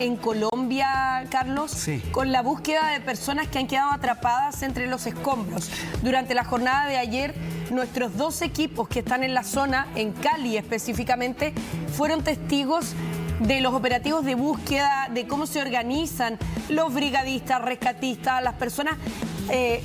En Colombia, Carlos, sí, con la búsqueda de personas que han quedado atrapadas entre los escombros. Durante la jornada de ayer, nuestros dos equipos que están en la zona, en Cali específicamente, fueron testigos de los operativos de búsqueda, de cómo se organizan los brigadistas, rescatistas, las personas,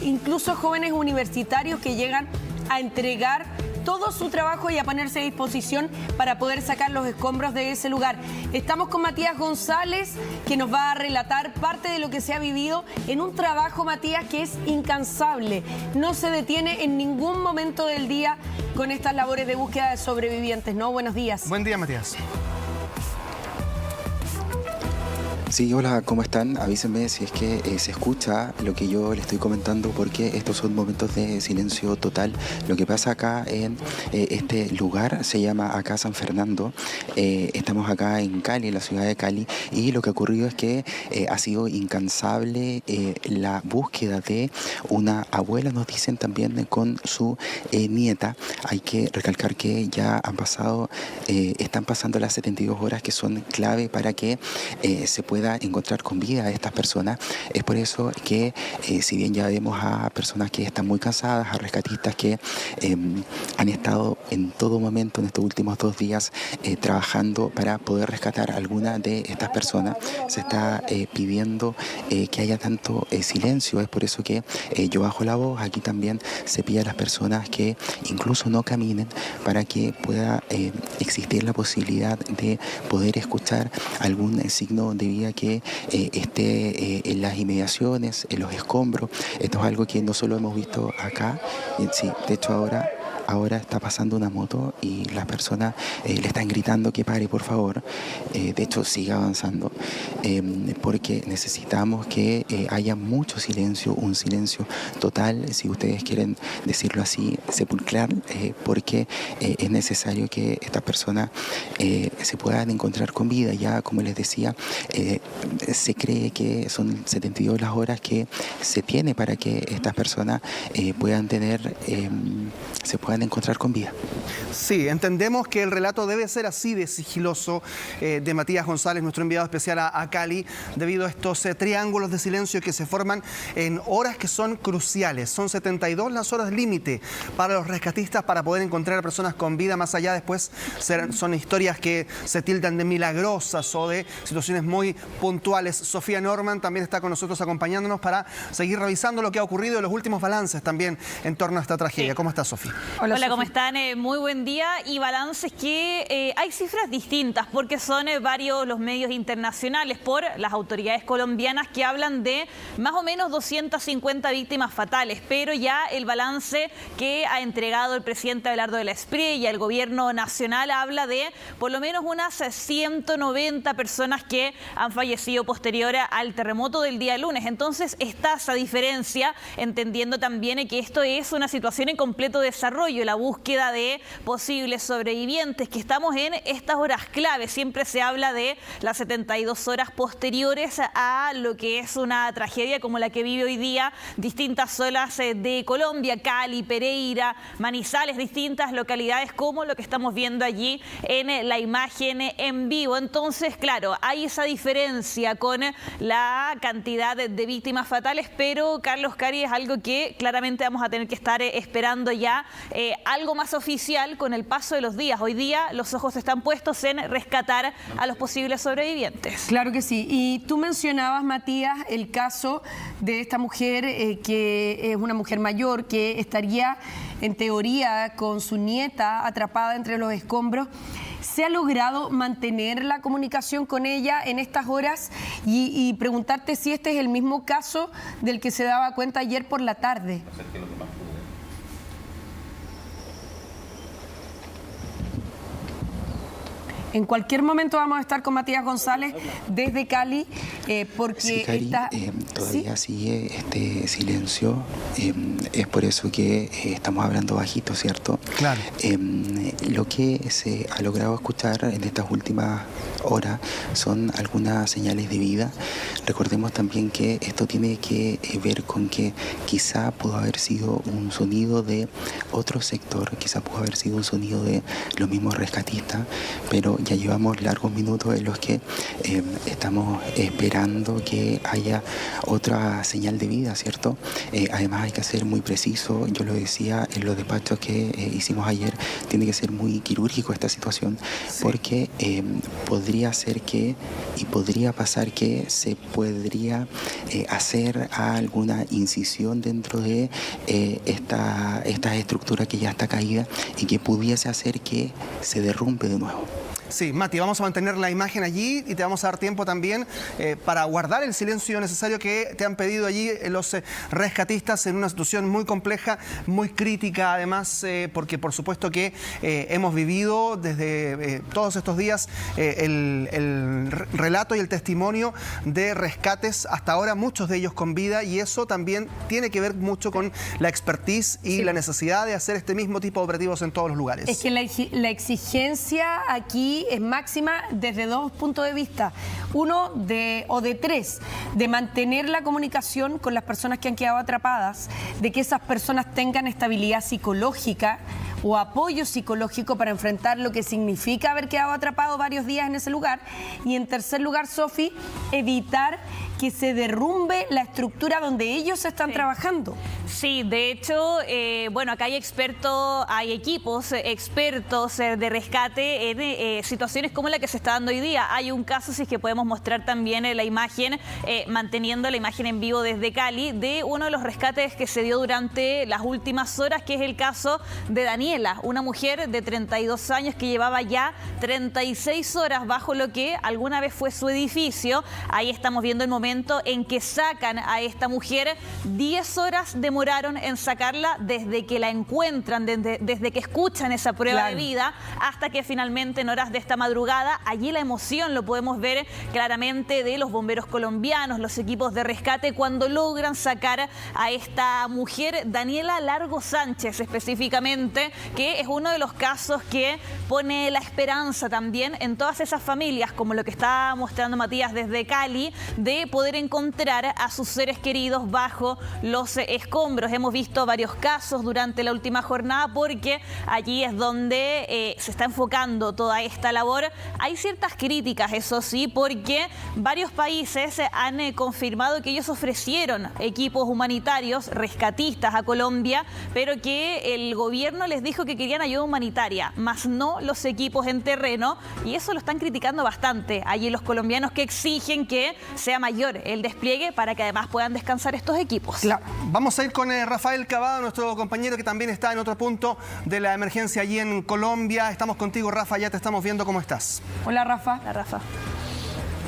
incluso jóvenes universitarios que llegan a entregar todo su trabajo y a ponerse a disposición para poder sacar los escombros de ese lugar. Estamos con Matías González, que nos va a relatar parte de lo que se ha vivido en un trabajo, Matías, que es incansable. No se detiene en ningún momento del día con estas labores de búsqueda de sobrevivientes, ¿no? Buenos días. Buen día, Matías. Sí, hola, ¿cómo están? Avísenme si es que se escucha lo que yo le estoy comentando, porque estos son momentos de silencio total. Lo que pasa acá en este lugar se llama acá San Fernando. Estamos acá en Cali, en la ciudad de Cali, y lo que ha ocurrido es que ha sido incansable la búsqueda de una abuela, nos dicen también, con su nieta. Hay que recalcar que ya han pasado, están pasando las 72 horas que son clave para que se pueda encontrar con vida a estas personas. Es por eso que si bien ya vemos a personas que están muy cansadas, a rescatistas que han estado en todo momento en estos últimos 2 días trabajando para poder rescatar a alguna de estas personas, se está pidiendo que haya tanto silencio. Es por eso que yo bajo la voz. Aquí también se pide a las personas que incluso no caminen, para que pueda existir la posibilidad de poder escuchar algún signo de vida que esté en las inmediaciones, en los escombros. Esto es algo que no solo hemos visto acá, sí, de hecho ahora está pasando una moto y las personas le están gritando que pare, por favor. De hecho, siga avanzando, porque necesitamos que haya mucho silencio, un silencio total, si ustedes quieren decirlo así, sepulcral, porque es necesario que estas personas se puedan encontrar con vida. Ya, como les decía, se cree que son 72 las horas que se tiene para que estas personas puedan tener, se puedan encontrar con vida. Sí, entendemos que el relato debe ser así de sigiloso, de Matías González, nuestro enviado especial a Cali, debido a estos triángulos de silencio que se forman en horas que son cruciales. Son 72 las horas límite para los rescatistas para poder encontrar a personas con vida. Más allá, después son historias que se tildan de milagrosas o de situaciones muy puntuales. Sofía Norman también está con nosotros acompañándonos para seguir revisando lo que ha ocurrido y los últimos balances también en torno a esta tragedia. Sí. ¿Cómo estás, Sofía? Hola, ¿cómo están? Muy buen día. Y balances que hay cifras distintas, porque son varios los medios internacionales por las autoridades colombianas que hablan de más o menos 250 víctimas fatales, pero ya el balance que ha entregado el presidente Abelardo de la Espriella y el gobierno nacional habla de por lo menos unas 190 personas que han fallecido posterior al terremoto del día lunes. Entonces está esa diferencia, entendiendo también que esto es una situación en completo desarrollo, la búsqueda de posibles sobrevivientes, que estamos en estas horas clave. Siempre se habla de las 72 horas posteriores a lo que es una tragedia como la que vive hoy día distintas zonas de Colombia, Cali, Pereira, Manizales, distintas localidades, como lo que estamos viendo allí en la imagen en vivo. Entonces, claro, hay esa diferencia con la cantidad de víctimas fatales, pero, Carlos, Cari, es algo que claramente vamos a tener que estar esperando ya algo más oficial con el paso de los días. Hoy día los ojos están puestos en rescatar a los posibles sobrevivientes. Claro que sí. Y tú mencionabas, Matías, el caso de esta mujer que es una mujer mayor que estaría, en teoría, con su nieta atrapada entre los escombros. ¿Se ha logrado mantener la comunicación con ella en estas horas? Y preguntarte si este es el mismo caso del que se daba cuenta ayer por la tarde. En cualquier momento vamos a estar con Matías González desde Cali, porque sí, Cari, todavía ¿sí? sigue este silencio. Es por eso que estamos hablando bajito, ¿cierto? Claro. Lo que se ha logrado escuchar en estas últimas horas son algunas señales de vida. Recordemos también que esto tiene que ver con que quizá pudo haber sido un sonido de otro sector, quizá pudo haber sido un sonido de los mismos rescatistas, pero ya llevamos largos minutos en los que estamos esperando que haya otra señal de vida, ¿cierto? Además hay que ser muy preciso, yo lo decía en los despachos que hicimos ayer, tiene que ser muy quirúrgico esta situación, porque podría ser que, y podría pasar que se podría hacer alguna incisión dentro de esta estructura que ya está caída y que pudiese hacer que se derrumbe de nuevo. Sí, Mati, vamos a mantener la imagen allí y te vamos a dar tiempo también para guardar el silencio necesario que te han pedido allí los rescatistas en una situación muy compleja, muy crítica además, porque por supuesto que hemos vivido desde todos estos días el relato y el testimonio de rescates hasta ahora, muchos de ellos con vida, y eso también tiene que ver mucho con la expertise y la necesidad de hacer este mismo tipo de operativos en todos los lugares. Es que la exigencia aquí es máxima desde dos puntos de vista. Uno, de tres, de mantener la comunicación con las personas que han quedado atrapadas, de que esas personas tengan estabilidad psicológica o apoyo psicológico para enfrentar lo que significa haber quedado atrapado varios días en ese lugar. Y en tercer lugar, Sofi, evitar que se derrumbe la estructura donde ellos están trabajando. Sí, de hecho, bueno, acá hay expertos, hay equipos expertos de rescate en situaciones como la que se está dando hoy día. Hay un caso, si es que podemos mostrar también la imagen, manteniendo la imagen en vivo desde Cali, de uno de los rescates que se dio durante las últimas horas, que es el caso de Daniela, una mujer de 32 años que llevaba ya 36 horas bajo lo que alguna vez fue su edificio. Ahí estamos viendo el momento en que sacan a esta mujer. 10 horas demoraron en sacarla desde que la encuentran, desde que escuchan esa prueba de vida, hasta que finalmente en horas de esta madrugada, allí la emoción lo podemos ver claramente de los bomberos colombianos, los equipos de rescate, cuando logran sacar a esta mujer, Daniela Largo Sánchez específicamente, que es uno de los casos que pone la esperanza también en todas esas familias, como lo que está mostrando Matías desde Cali, de poder encontrar a sus seres queridos bajo los escombros. Hemos visto varios casos durante la última jornada, porque allí es donde se está enfocando toda esta labor. Hay ciertas críticas, eso sí, porque varios países han confirmado que ellos ofrecieron equipos humanitarios, rescatistas a Colombia, pero que el gobierno les dijo que querían ayuda humanitaria, más no los equipos en terreno, y eso lo están criticando bastante allí los colombianos, que exigen que sea mayor el despliegue para que además puedan descansar estos equipos. Claro. Vamos a ir con Rafael Cavado, nuestro compañero que también está en otro punto de la emergencia allí en Colombia. Estamos contigo, Rafa, ya te estamos viendo. ¿Cómo estás? Hola, Rafa. Hola, Rafa.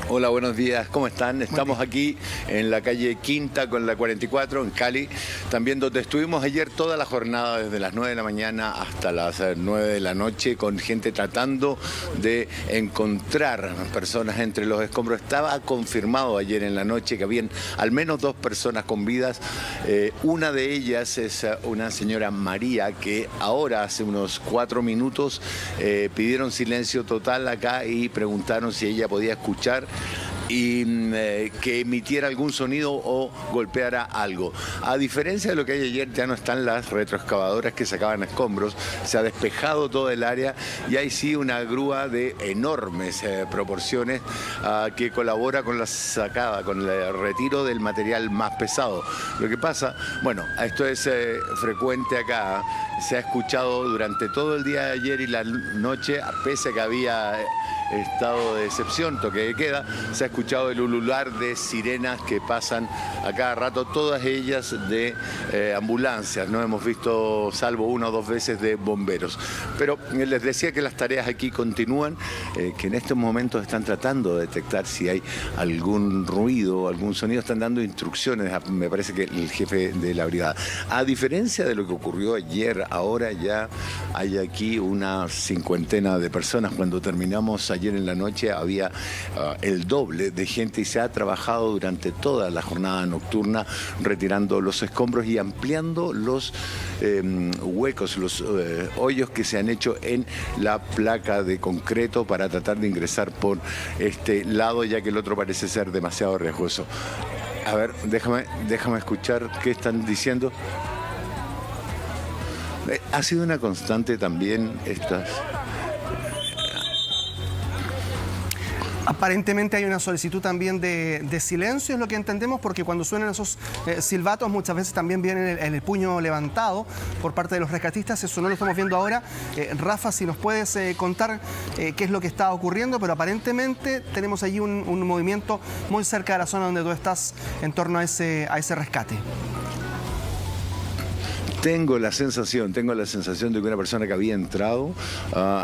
Hola, buenos días, ¿cómo están? Estamos aquí en la calle Quinta con la 44 en Cali, también donde estuvimos ayer toda la jornada desde las 9 de la mañana hasta las 9 de la noche con gente tratando de encontrar personas entre los escombros. Estaba confirmado ayer en la noche que habían al menos 2 personas con vidas. Una de ellas es una señora María, que ahora hace unos 4 minutos pidieron silencio total acá y preguntaron si ella podía escuchar y que emitiera algún sonido o golpeara algo. A diferencia de lo que hay ayer, ya no están las retroexcavadoras que sacaban escombros, se ha despejado todo el área y hay sí una grúa de enormes proporciones que colabora con la sacada, con el retiro del material más pesado. Lo que pasa, bueno, esto es frecuente acá, se ha escuchado durante todo el día de ayer y la noche, pese a que había estado de excepción, toque de queda, se ha escuchado el ulular de sirenas que pasan a cada rato, todas ellas de ambulancias. No hemos visto, salvo 1 o 2 veces, de bomberos. Pero les decía que las tareas aquí continúan, que en estos momentos están tratando de detectar si hay algún ruido, algún sonido. Están dando instrucciones, me parece que el jefe de la brigada. A diferencia de lo que ocurrió ayer, ahora ya hay aquí una 50 de personas. Cuando terminamos ayer en la noche había el doble de gente y se ha trabajado durante toda la jornada nocturna retirando los escombros y ampliando los huecos, los hoyos que se han hecho en la placa de concreto para tratar de ingresar por este lado, ya que el otro parece ser demasiado riesgoso. A ver, déjame escuchar qué están diciendo. Ha sido una constante también estas... Aparentemente hay una solicitud también de silencio, es lo que entendemos, porque cuando suenan esos silbatos muchas veces también viene el puño levantado por parte de los rescatistas. Eso no lo estamos viendo ahora. Rafa, si nos puedes contar qué es lo que está ocurriendo, pero aparentemente tenemos allí un movimiento muy cerca de la zona donde tú estás en torno a ese rescate. Tengo la sensación de que una persona que había entrado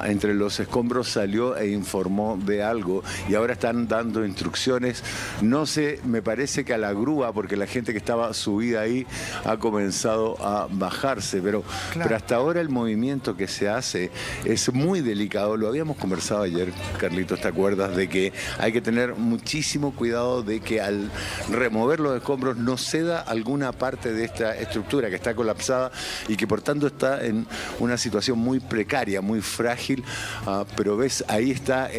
entre los escombros salió e informó de algo y ahora están dando instrucciones. No sé, me parece que a la grúa, porque la gente que estaba subida ahí ha comenzado a bajarse, pero hasta ahora el movimiento que se hace es muy delicado. Lo habíamos conversado ayer, Carlitos, ¿te acuerdas? De que hay que tener muchísimo cuidado de que al remover los escombros no ceda alguna parte de esta estructura que está colapsada y que por tanto está en una situación muy precaria, muy frágil, pero ves, ahí está,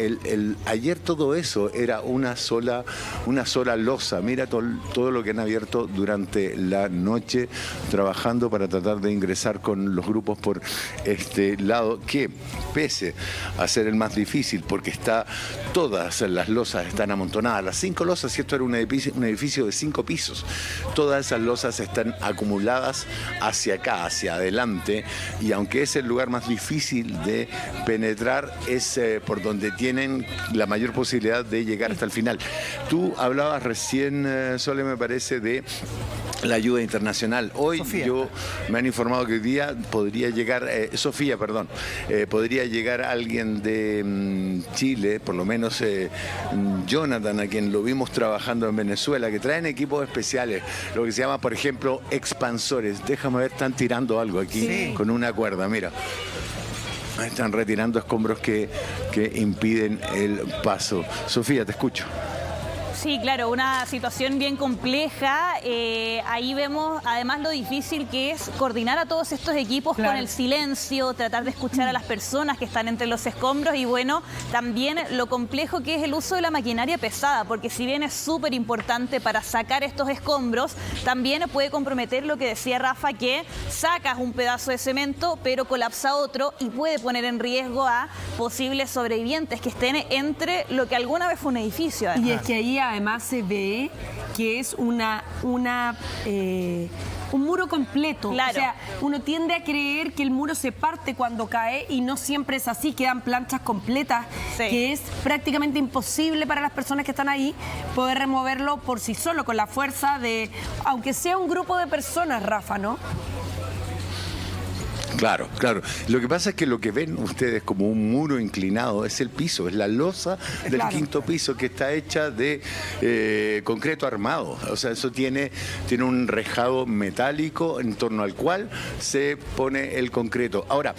ayer todo eso era una sola losa. Mira todo lo que han abierto durante la noche, trabajando para tratar de ingresar con los grupos por este lado, que pese a ser el más difícil, porque todas las losas están amontonadas, las 5 losas, y esto era un edificio de 5 pisos, todas esas losas están acumuladas hacia acá, hacia adelante, y aunque es el lugar más difícil de penetrar, es por donde tienen la mayor posibilidad de llegar hasta el final. Tú hablabas recién, Sole, me parece, de la ayuda internacional. Hoy me han informado que hoy día podría llegar, podría llegar alguien de Chile, por lo menos Jonathan, a quien lo vimos trabajando en Venezuela, que traen equipos especiales, lo que se llama, por ejemplo, expansores. Déjame ver, están tirando algo aquí con una cuerda, mira. Están retirando escombros que impiden el paso. Sofía, te escucho. Sí, claro, una situación bien compleja. Ahí vemos además lo difícil que es coordinar a todos estos equipos con el silencio, tratar de escuchar a las personas que están entre los escombros y bueno, también lo complejo que es el uso de la maquinaria pesada, porque si bien es súper importante para sacar estos escombros, también puede comprometer lo que decía Rafa, que sacas un pedazo de cemento pero colapsa otro y puede poner en riesgo a posibles sobrevivientes que estén entre lo que alguna vez fue un edificio. Y es que ahí además se ve que es un muro completo. Claro. O sea, uno tiende a creer que el muro se parte cuando cae y no siempre es así, quedan planchas completas, que es prácticamente imposible para las personas que están ahí poder removerlo por sí solo, con la fuerza de, aunque sea un grupo de personas, Rafa, ¿no? Claro. Lo que pasa es que lo que ven ustedes como un muro inclinado es el piso, es la losa del quinto piso, que está hecha de concreto armado. O sea, eso tiene un rejado metálico en torno al cual se pone el concreto. Ahora,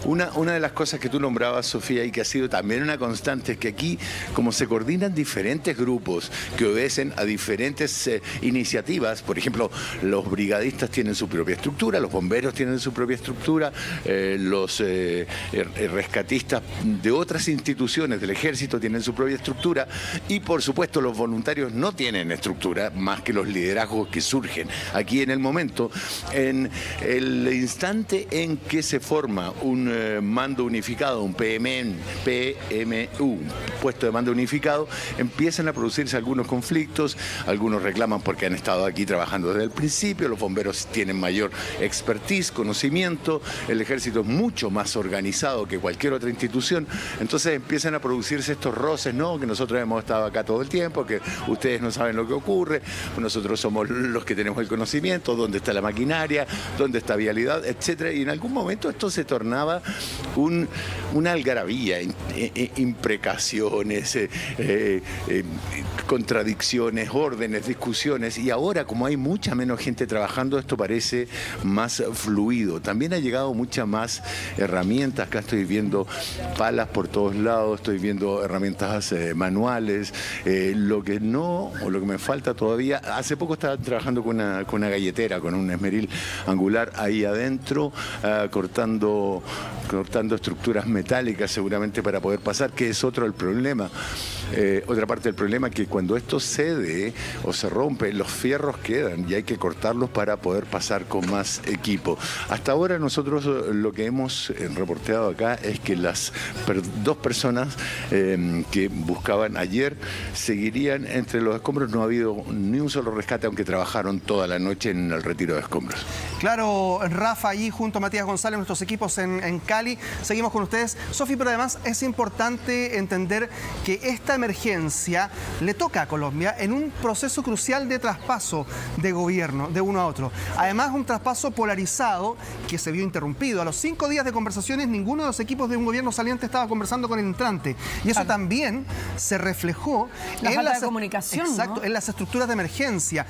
una de las cosas que tú nombrabas, Sofía, y que ha sido también una constante, es que aquí, como se coordinan diferentes grupos que obedecen a diferentes iniciativas, por ejemplo, los brigadistas tienen su propia estructura, los bomberos tienen su propia estructura, los rescatistas de otras instituciones del ejército tienen su propia estructura y por supuesto los voluntarios no tienen estructura más que los liderazgos que surgen aquí en el momento. En el instante en que se forma un mando unificado, un PMU, puesto de mando unificado, empiezan a producirse algunos conflictos, algunos reclaman porque han estado aquí trabajando desde el principio, los bomberos tienen mayor expertise, conocimiento, el ejército es mucho más organizado que cualquier otra institución, entonces empiezan a producirse estos roces, ¿no? Que nosotros hemos estado acá todo el tiempo, que ustedes no saben lo que ocurre, nosotros somos los que tenemos el conocimiento, dónde está la maquinaria, dónde está vialidad, etcétera, y en algún momento esto se tornaba una algarabía, imprecaciones, contradicciones, órdenes, discusiones, y ahora como hay mucha menos gente trabajando, esto parece más fluido. También ha llegado muchas más herramientas. Acá estoy viendo palas por todos lados, estoy viendo herramientas manuales. Lo que me falta todavía, hace poco estaba trabajando con una galletera, con un esmeril angular ahí adentro, cortando estructuras metálicas seguramente para poder pasar, que es otro el problema. Otra parte del problema es que cuando esto cede o se rompe, los fierros quedan y hay que cortarlos para poder pasar con más equipo. Hasta ahora nosotros nosotros lo que hemos reporteado acá es que las dos personas que buscaban ayer seguirían entre los escombros. No ha habido ni un solo rescate, aunque trabajaron toda la noche en el retiro de escombros. Claro, Rafa, allí junto a Matías González, nuestros equipos en Cali, seguimos con ustedes. Sofi, pero además es importante entender que esta emergencia le toca a Colombia en un proceso crucial de traspaso de gobierno de uno a otro. Además, un traspaso polarizado que se vio interrumpido. A los 5 días de conversaciones, ninguno de los equipos de un gobierno saliente estaba conversando con el entrante. Y eso también se reflejó la en falta las de comunicación, exacto, ¿no? En las estructuras de emergencia.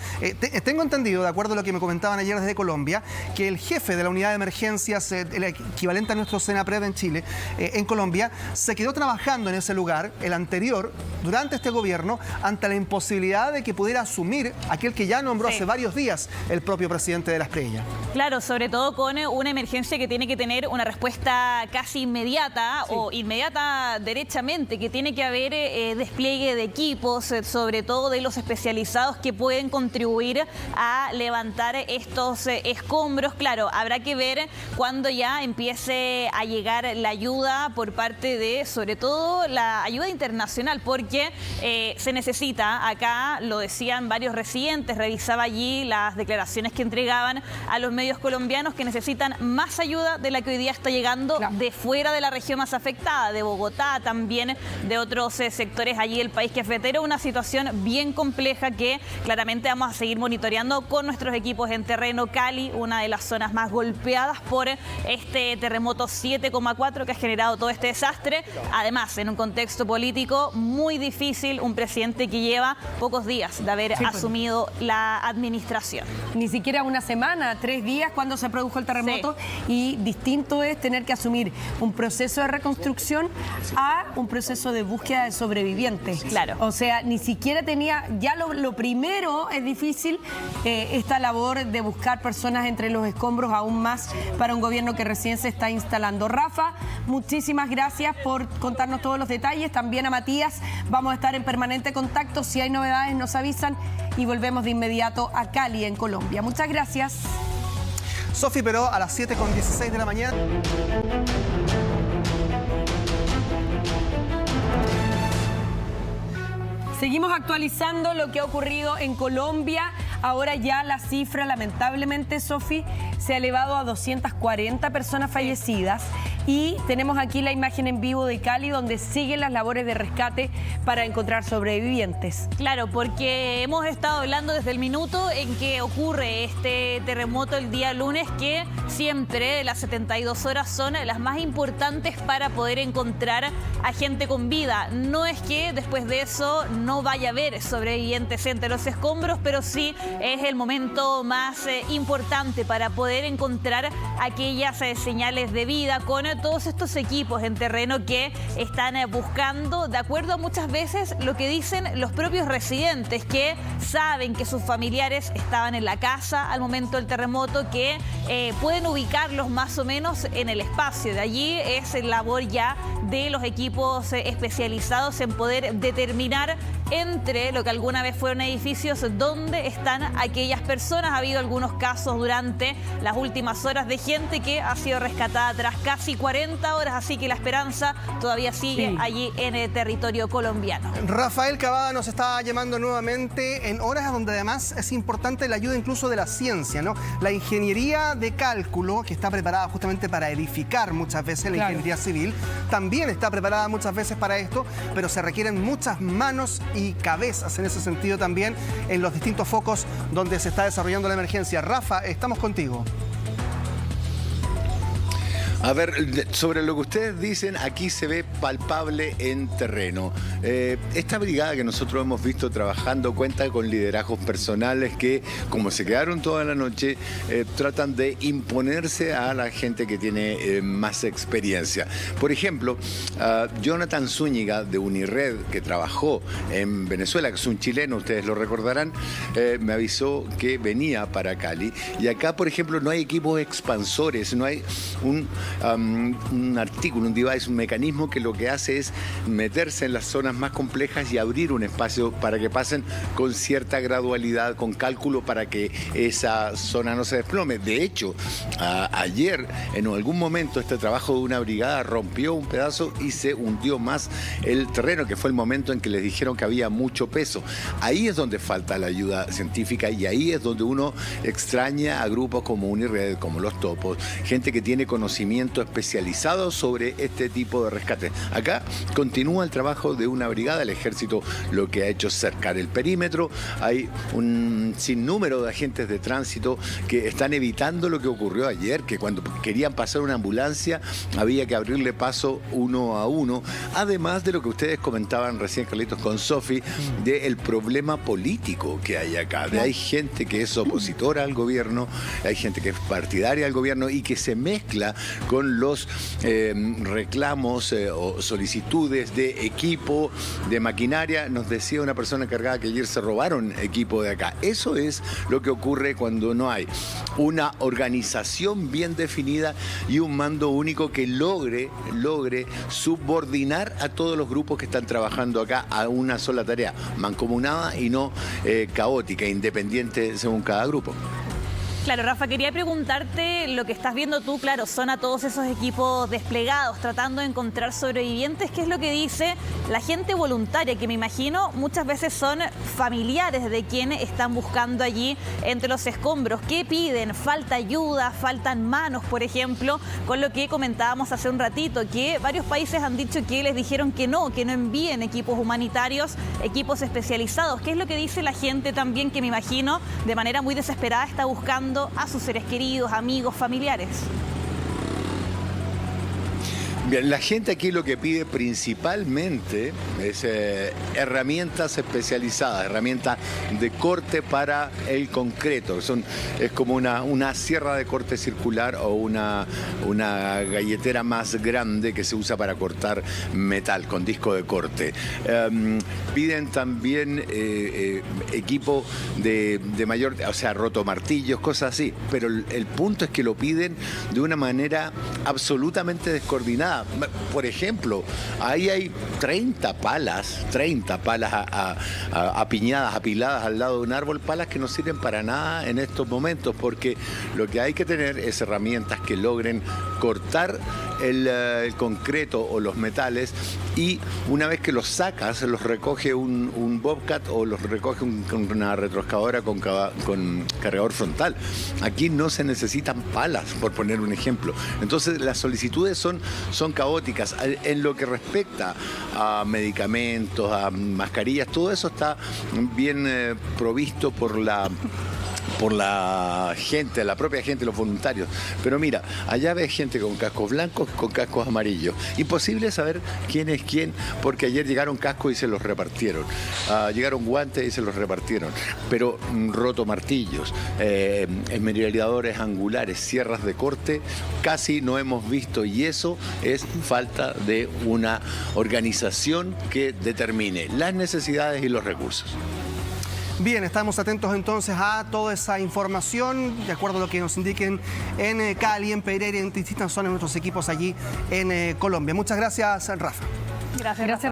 Tengo entendido, de acuerdo a lo que me comentaban ayer desde Colombia, que el jefe de la unidad de emergencias, el equivalente a nuestro Senapred en Chile, en Colombia, se quedó trabajando en ese lugar, el anterior, durante este gobierno, ante la imposibilidad de que pudiera asumir aquel que ya nombró hace varios días el propio presidente de la Espriella. Claro, sobre todo con una emergencia que tiene que tener una respuesta casi inmediata o inmediata derechamente, que tiene que haber despliegue de equipos, sobre todo de los especializados que pueden contribuir a levantar estos escombros. Claro, habrá que ver cuándo ya empiece a llegar la ayuda por parte de, sobre todo, la ayuda internacional, porque se necesita, acá lo decían varios residentes, revisaba allí las declaraciones que entregaban a los medios colombianos, que necesitan más ayuda de la que hoy día está llegando de fuera de la región más afectada, de Bogotá, también de otros sectores allí del país cafetero. Una situación bien compleja que claramente vamos a seguir monitoreando con nuestros equipos en terreno. Cali, una de las zonas más golpeadas por este terremoto 7,4 que ha generado todo este desastre. Además, en un contexto político muy difícil, un presidente que lleva pocos días de haber asumido la administración. Ni siquiera una semana, 3 días cuando se produjo el terremoto, y distinto es tener que asumir un proceso de reconstrucción a un proceso de búsqueda de sobrevivientes. Claro. O sea, ni siquiera tenía, ya lo primero es difícil, esta labor de buscar personas entre los escombros, aún más para un gobierno que recién se está instalando. Rafa, muchísimas gracias por contarnos todos los detalles. También a Matías, vamos a estar en permanente contacto. Si hay novedades nos avisan y volvemos de inmediato a Cali, en Colombia. Muchas gracias. Sofi, pero a las 7:16 de la mañana. Seguimos actualizando lo que ha ocurrido en Colombia. Ahora ya la cifra, lamentablemente, Sofi, se ha elevado a 240 personas fallecidas. Y tenemos aquí la imagen en vivo de Cali, donde siguen las labores de rescate para encontrar sobrevivientes. Claro, porque hemos estado hablando desde el minuto en que ocurre este terremoto el día lunes, que siempre las 72 horas son las más importantes para poder encontrar a gente con vida. No es que después de eso no vaya a haber sobrevivientes entre los escombros, pero sí es el momento más importante para poder encontrar aquellas señales de vida, con todos estos equipos en terreno que están buscando, de acuerdo a muchas veces lo que dicen los propios residentes, que saben que sus familiares estaban en la casa al momento del terremoto, que pueden ubicarlos más o menos en el espacio. De allí es labor ya de los equipos especializados en poder determinar entre lo que alguna vez fueron edificios dónde están aquellas personas. Ha habido algunos casos durante las últimas horas de gente que ha sido rescatada tras casi 40 horas, así que la esperanza todavía sigue allí en el territorio colombiano. Rafael Cavada nos está llamando nuevamente en horas donde además es importante la ayuda incluso de la ciencia, ¿no? La ingeniería de cálculo, que está preparada justamente para edificar muchas veces, la ingeniería civil, también está preparada muchas veces para esto, pero se requieren muchas manos y cabezas en ese sentido también en los distintos focos donde se está desarrollando la emergencia. Rafa, estamos contigo. A ver, sobre lo que ustedes dicen, aquí se ve palpable en terreno. Esta brigada que nosotros hemos visto trabajando cuenta con liderazgos personales que, como se quedaron toda la noche, tratan de imponerse a la gente que tiene más experiencia. Por ejemplo, Jonathan Zúñiga de Unired, que trabajó en Venezuela, que es un chileno, ustedes lo recordarán, me avisó que venía para Cali. Y acá, por ejemplo, no hay equipos expansores, no hay un artículo, un device, un mecanismo que lo que hace es meterse en las zonas más complejas y abrir un espacio para que pasen con cierta gradualidad, con cálculo para que esa zona no se desplome. De hecho, ayer en algún momento este trabajo de una brigada rompió un pedazo y se hundió más el terreno, que fue el momento en que les dijeron que había mucho peso. Ahí es donde falta la ayuda científica y ahí es donde uno extraña a grupos como Unired, como Los Topos, gente que tiene conocimiento especializado sobre este tipo de rescate. Acá continúa el trabajo de una brigada. El ejército lo que ha hecho es cercar el perímetro. Hay un sinnúmero de agentes de tránsito que están evitando lo que ocurrió ayer, que cuando querían pasar una ambulancia había que abrirle paso uno a uno. Además de lo que ustedes comentaban recién, Carlitos, con Sofi, del problema político que hay acá. Hay gente que es opositora al gobierno, hay gente que es partidaria al gobierno y que se mezcla con los reclamos o solicitudes de equipo, de maquinaria. Nos decía una persona encargada que ayer se robaron equipo de acá. Eso es lo que ocurre cuando no hay una organización bien definida y un mando único que logre subordinar a todos los grupos que están trabajando acá a una sola tarea, mancomunada y no caótica, independiente según cada grupo. Claro, Rafa, quería preguntarte lo que estás viendo tú. Claro, son a todos esos equipos desplegados tratando de encontrar sobrevivientes. ¿Qué es lo que dice la gente voluntaria? Que me imagino muchas veces son familiares de quienes están buscando allí entre los escombros. ¿Qué piden? ¿Falta ayuda? ¿Faltan manos, por ejemplo? Con lo que comentábamos hace un ratito, que varios países han dicho que les dijeron que no envíen equipos humanitarios, equipos especializados. ¿Qué es lo que dice la gente también, que me imagino de manera muy desesperada está buscando a sus seres queridos, amigos, familiares? Bien, la gente aquí lo que pide principalmente es herramientas especializadas, herramientas de corte para el concreto. Es como una sierra de corte circular o una galletera más grande que se usa para cortar metal con disco de corte. Piden también equipo de mayor, o sea, rotomartillos, cosas así. Pero el punto es que lo piden de una manera absolutamente descoordinada. Por ejemplo, ahí hay 30 palas apiñadas, apiladas al lado de un árbol, palas que no sirven para nada en estos momentos, porque lo que hay que tener es herramientas que logren cortar el concreto o los metales, y una vez que los sacas, los recoge un Bobcat o los recoge una retroexcavadora con cargador frontal. Aquí no se necesitan palas, por poner un ejemplo. Entonces las solicitudes son caóticas. En lo que respecta a medicamentos, a mascarillas, todo eso está bien provisto por la gente, la propia gente, los voluntarios. Pero mira, allá ves gente con cascos blancos, con cascos amarillos. Imposible saber quién es quién, porque ayer llegaron cascos y se los repartieron. Llegaron guantes y se los repartieron. Pero rotomartillos, esmerilladores angulares, sierras de corte, casi no hemos visto. Y eso es falta de una organización que determine las necesidades y los recursos. Bien, estamos atentos entonces a toda esa información, de acuerdo a lo que nos indiquen en Cali, en Pereira y en distintas zonas de nuestros equipos allí en Colombia. Muchas gracias, Rafa. Gracias.